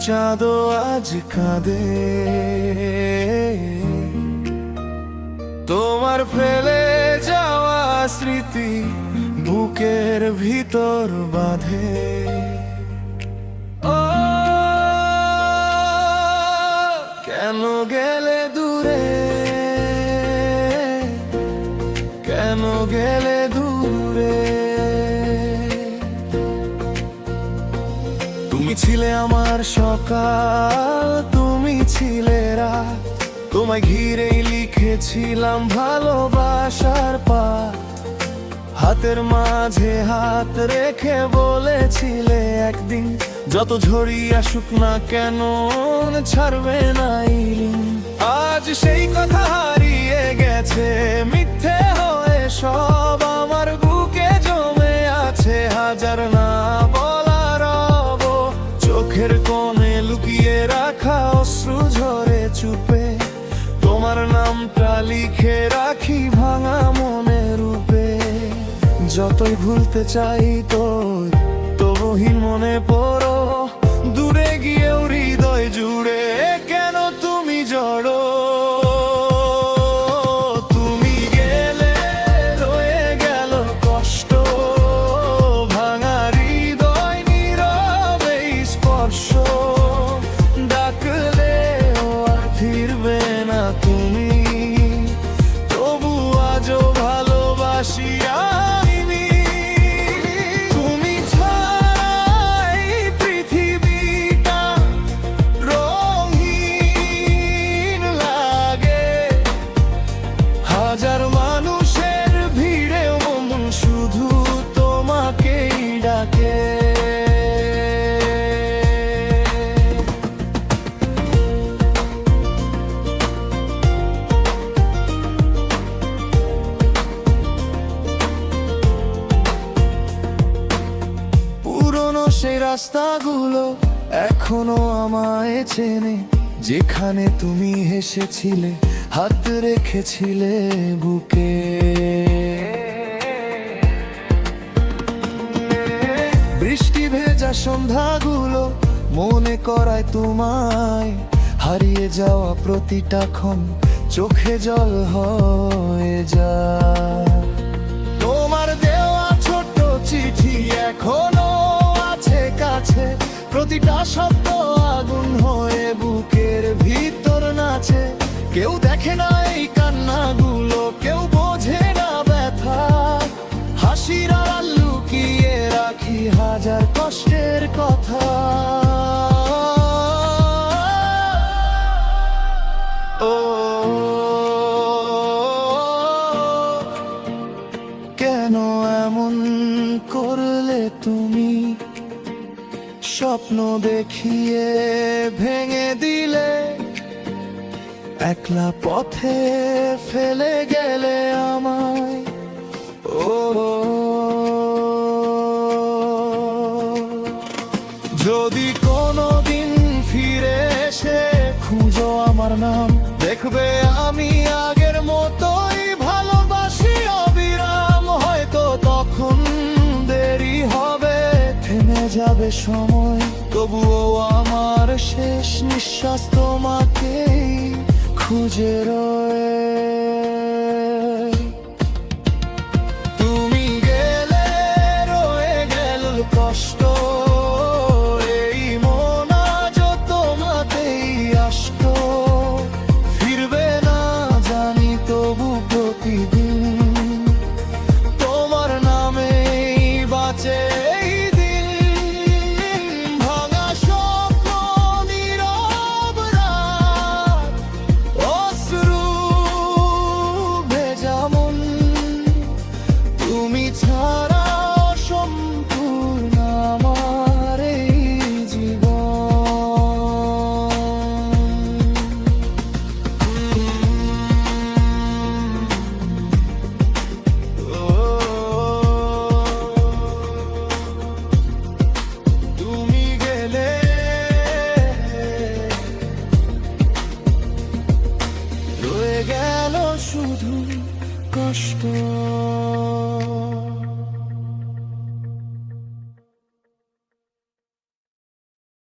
চাঁদও আজ কাঁদে, তোমার ফেলে যাওয়া স্মৃতি বুকের ভিতর বাঁধে। ও কেন গেলে দূরে, কেন গেলে দূরে? তুমি ছিলে আমার সকাল, তুমি ছিলে রাত, তোমায় ঘিরেই লিখেছিলাম ভালোবাসার পাত। হাতের মাঝে হাত রেখে বলেছিলে একদিন, যত ঝড়ি আসুক না কেন ছাড়বে না এই ঋণ। আজ সেই কথা হারিয়ে গেছে, মিথ্যে হয়ে সব আমার বুকে জমে আছে। হাজার না বলা রব, চোখের কোণে লুকিয়ে রাখা অশ্রু ঝরে চুপে। তোমার নামটা লিখে রাখি ভাঙা মনের রূপে। যতই ভুলতে চাই তোর, তবুহীন মনে পড়ো। দূরে গিয়েও হৃদয় জুড়ে কেন তুমি জড়ো? তুমি গেলে রয়ে গেল কষ্ট, ভাঙা হৃদয় নীরবে স্পর্শ। ডাকলেও আর ফিরবে না তুমি, তবু আজও ভালোবাসি আমি। তুমি ছাড়াই পৃথিবীটা রঙিন লাগে। হাজার মানুষের ভিড়েও মন শুধু তোমাকেই ডাকে। সেই রাস্তাগুলো এখনো আমায় চেনে, যেখানে তুমি হেসেছিলে, হাত রেখেছিলে বুকে। বৃষ্টি ভেজা সন্ধ্যাগুলো মনে করায় তোমায়, হারিয়ে যাওয়া প্রতিটা ক্ষণ চোখে জল হয়ে যায়। তোমার দেওয়া ছোট চিঠি এখনো কাছে, প্রতিটা শব্দ আগুন হয়ে বুকের ভিতর নাচে। কেউ দেখে না এই কান্নাগুলো, কেউ বোঝে না ব্যথা। হাসির আড়াল লুকিয়ে রাখি হাজার কষ্টের কথা। ও কেন এমন করলে তুমি? স্বপ্ন দেখিয়ে ভেঙে দিলে, একলা পথে ফেলে গেলে আমায়। ও যদি কোনোদিন ফিরে এসে খুঁজো আমার নাম, দেখবে আমি আগের মতোই ভালোবাসি অবিরাম। হয়তো তখন দেরি হবে, থেমে যাবে সময়, তবুও আমার শেষ নিঃশ্বাস তোমাকেই খুঁজে রয়ে। তুমি গেলে রয়ে গেল কষ্ট, এই মন আজ তোমাতেই আসতো। ফিরবে না জানি, তবু প্রতিদিন তোমার নামেই বাঁচে। শুধু কষ্ট।